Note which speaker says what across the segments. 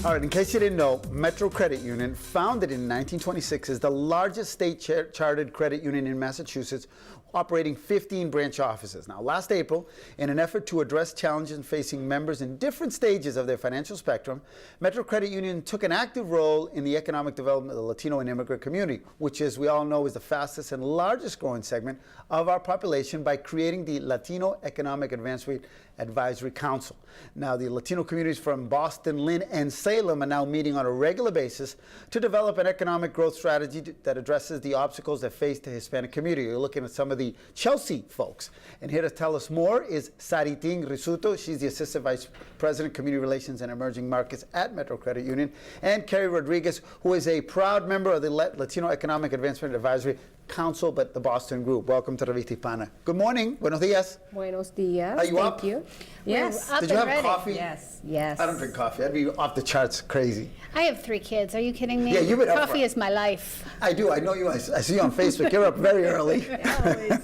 Speaker 1: All right, in case you didn't know, Metro Credit Union, founded in 1926, is the largest state-chartered credit union in Massachusetts, operating 15 branch offices. Now, last April, in an effort to address challenges facing members in different stages of their financial spectrum, Metro Credit Union took an active role in the economic development of the Latino and immigrant community, which, as we all know, is the fastest and largest growing segment of our population, by creating the Latino Economic Advancement Advisory Council. Now, the Latino communities from Boston, Lynn, and Salem are now meeting on a regular basis to develop an economic growth strategy that addresses the obstacles that face the Hispanic community. You're looking at some of the Chelsea folks. And here to tell us more is Saritin Rizzuto. She's the Assistant Vice President, Community Relations and Emerging Markets at Metro Credit Union. And Keri Rodrigues, who is a proud member of the Latino Economic Advancement Advisory Council, but the Boston group. Welcome to Revista Hispana. Good morning. Buenos dias.
Speaker 2: Buenos dias.
Speaker 1: Are you
Speaker 2: Thank
Speaker 1: up?
Speaker 2: you. Yes.
Speaker 1: Did you have coffee?
Speaker 2: Yes. Yes.
Speaker 1: I don't drink coffee. I'd be off the charts crazy.
Speaker 3: I have 3 kids. Are you kidding me?
Speaker 1: Yeah, you've been up
Speaker 3: Coffee is my life.
Speaker 1: I do. I know you. I see you on Facebook. You're up very early.
Speaker 3: Always.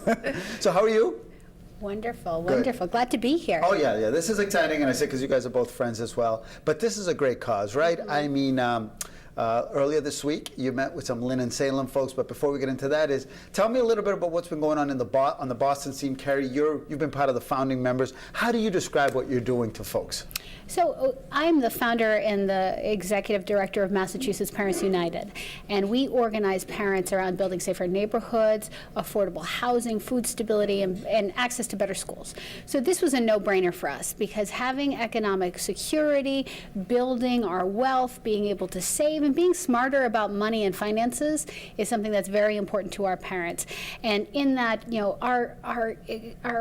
Speaker 1: So how are you?
Speaker 3: Wonderful,
Speaker 1: Good.
Speaker 3: wonderful. Glad to be here.
Speaker 1: Oh, yeah. This is exciting, and I say because you guys are both friends as well. But this is a great cause, right? Mm-hmm. I mean, earlier this week, you met with some Lynn and Salem folks, but before we get into that, tell me a little bit about what's been going on in on the Boston scene. Keri, you've been part of the founding members. How do you describe what you're doing to folks?
Speaker 3: So I'm the founder and the executive director of Massachusetts Parents United, and we organize parents around building safer neighborhoods, affordable housing, food stability, and access to better schools. So this was a no-brainer for us, because having economic security, building our wealth, being able to save, and being smarter about money and finances is something that's very important to our parents. And in that, you know, our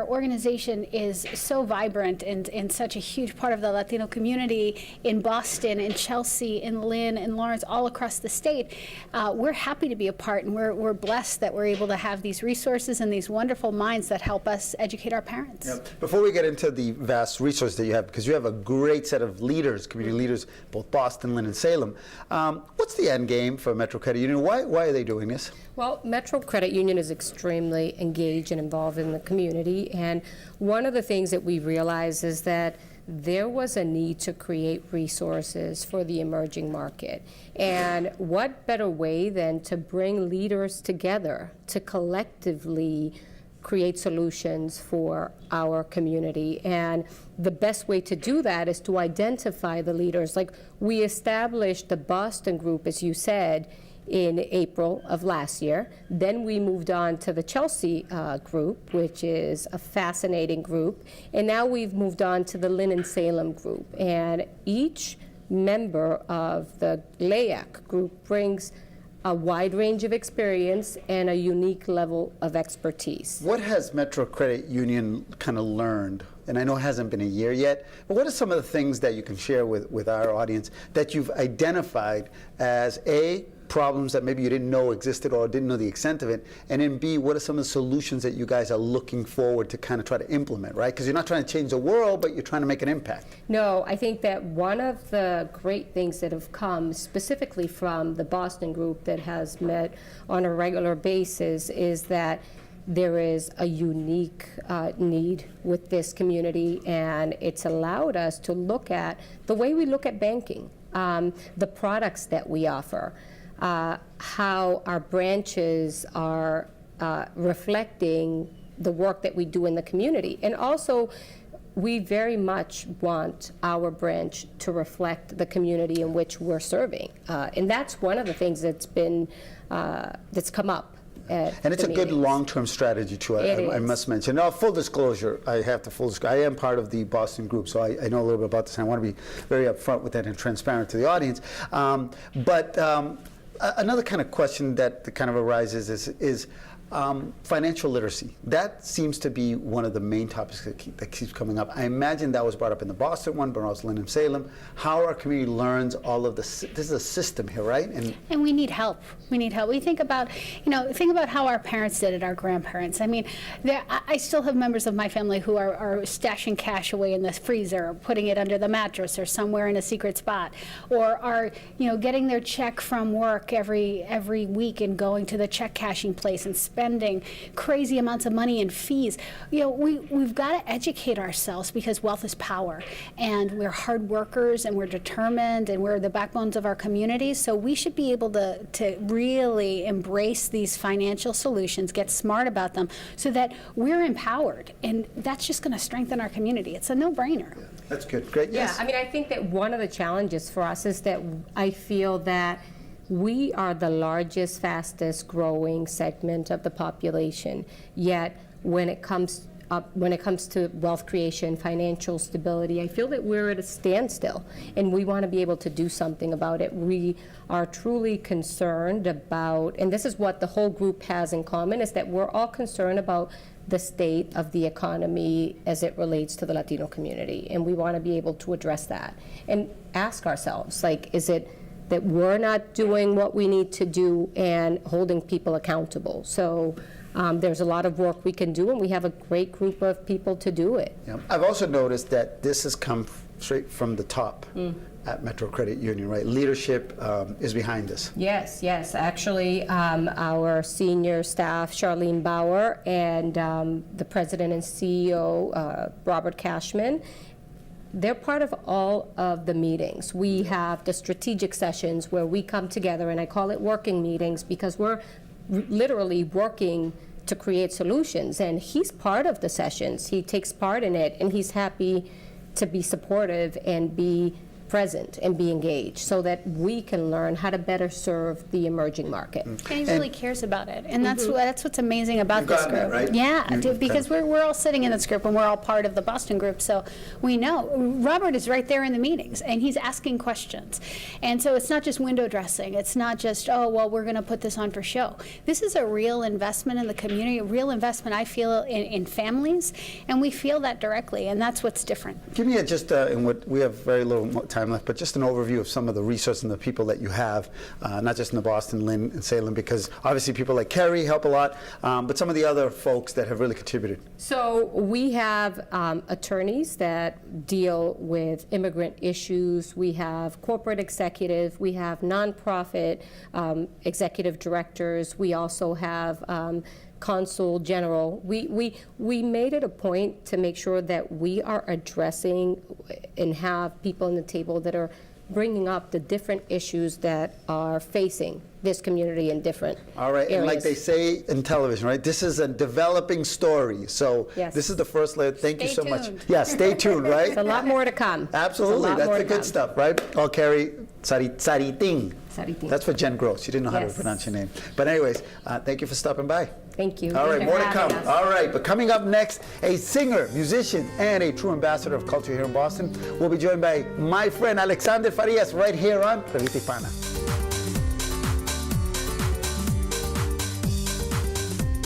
Speaker 3: organization is so vibrant and such a huge part of the Latino community in Boston, in Chelsea, in Lynn, and Lawrence, all across the state. We're happy to be a part, and we're blessed that we're able to have these resources and these wonderful minds that help us educate our parents.
Speaker 1: Yep. Before we get into the vast resource that you have, because you have a great set of leaders, community leaders, both Boston, Lynn, and Salem, what's the end game for Metro Credit Union? Why are they doing this?
Speaker 2: Well, Metro Credit Union is extremely engaged and involved in the community, and one of the things that we realized is that there was a need to create resources for the emerging market. And what better way than to bring leaders together to collectively create solutions for our community. And the best way to do that is to identify the leaders. Like, we established the Boston group, as you said, in April of last year. Then we moved on to the Chelsea group, which is a fascinating group. And now we've moved on to the Lynn and Salem group. And each member of the LAAC group brings a wide range of experience and a unique level of expertise.
Speaker 1: What has Metro Credit Union kind of learned? And I know it hasn't been a year yet, but what are some of the things that you can share with our audience that you've identified as A, problems that maybe you didn't know existed or didn't know the extent of it, and then B, what are some of the solutions that you guys are looking forward to kind of try to implement, right? Because you're not trying to change the world, but you're trying to make an impact.
Speaker 2: No, I think that one of the great things that have come specifically from the Boston group that has met on a regular basis is that there is a unique need with this community, and it's allowed us to look at the way we look at banking, the products that we offer, how our branches are reflecting the work that we do in the community. And also, we very much want our branch to reflect the community in which we're serving. And that's one of the things that's been, that's come up.
Speaker 1: And it's a good long-term strategy, too, I must mention. Now, full disclosure, I am part of the Boston group, so I know a little bit about this, and I want to be very upfront with that and transparent to the audience. Another kind of question that kind of arises is financial literacy. That seems to be one of the main topics that keeps coming up. I imagine that was brought up in the Boston one, but also Lynn and Salem. How our community learns all of this. This is a system here, right?
Speaker 3: And we need help. We need help. We think about, how our parents did it, our grandparents. I mean, I still have members of my family who are stashing cash away in the freezer, or putting it under the mattress, or somewhere in a secret spot, or are, getting their check from work every week and going to the check cashing place and spending spending crazy amounts of money in fees. We've got to educate ourselves, because wealth is power, and we're hard workers, and we're determined, and we're the backbones of our communities. So we should be able to really embrace these financial solutions, get smart about them, so that we're empowered, and that's just going to strengthen our community. It's a no-brainer.
Speaker 1: That's good. Great. Yes.
Speaker 2: Yeah, I mean, I think that one of the challenges for us is that I feel that we are the largest, fastest growing segment of the population, yet when it comes to wealth creation, financial stability, I feel that we're at a standstill, and we want to be able to do something about it. We are truly concerned about, and this is what the whole group has in common, is that we're all concerned about the state of the economy as it relates to the Latino community, and we want to be able to address that and ask ourselves, like, is it that we're not doing what we need to do and holding people accountable? So there's a lot of work we can do, and we have a great group of people to do it.
Speaker 1: Yeah. I've also noticed that this has come straight from the top at Metro Credit Union, right? Leadership is behind this.
Speaker 2: Yes. Actually, our senior staff, Charlene Bauer, and the president and CEO, Robert Cashman, they're part of all of the meetings. We have the strategic sessions where we come together, and I call it working meetings, because we're literally working to create solutions, and he's part of the sessions. He takes part in it, and he's happy to be supportive and be present and be engaged, so that we can learn how to better serve the emerging market.
Speaker 3: And he really cares about it, and that's what's amazing about this group.
Speaker 1: That, right?
Speaker 3: Yeah, because we're all sitting in this group, and we're all part of the Boston group, so we know. Robert is right there in the meetings, and he's asking questions. And so it's not just window dressing. It's not just, oh, well, we're going to put this on for show. This is a real investment in the community, a real investment, I feel, in families, and we feel that directly, and that's what's different.
Speaker 1: Give me in what we have very little time left, but just an overview of some of the resources and the people that you have, not just in the Boston, Lynn, and Salem, because obviously people like Keri help a lot, but some of the other folks that have really contributed. So
Speaker 2: we have attorneys that deal with immigrant issues. We have corporate executive. We have nonprofit executive directors. We also have Consul General. We made it a point to make sure that we are addressing and have people on the table that are bringing up the different issues that are facing this community in different
Speaker 1: All right,
Speaker 2: areas.
Speaker 1: And like they say in television, right, this is a developing story. So
Speaker 2: yes.
Speaker 1: This is the first layer. Thank you so much.
Speaker 3: tuned.
Speaker 1: Yeah, stay tuned, right?
Speaker 2: There's a lot more to come.
Speaker 1: Absolutely, that's the good stuff, right? Oh, Keri, Saritin.
Speaker 2: Saritin.
Speaker 1: That's for Jen Gross. You didn't know how to
Speaker 2: Yes.
Speaker 1: pronounce your name. But anyways, thank you for stopping by.
Speaker 2: Thank you.
Speaker 1: All right,
Speaker 2: Thank you
Speaker 1: more
Speaker 2: for
Speaker 1: to come.
Speaker 2: having us.
Speaker 1: All right, but coming up next, a singer, musician, and a true ambassador of culture here in Boston. We'll be joined by my friend Alexander Farias right here on Revista Hispana.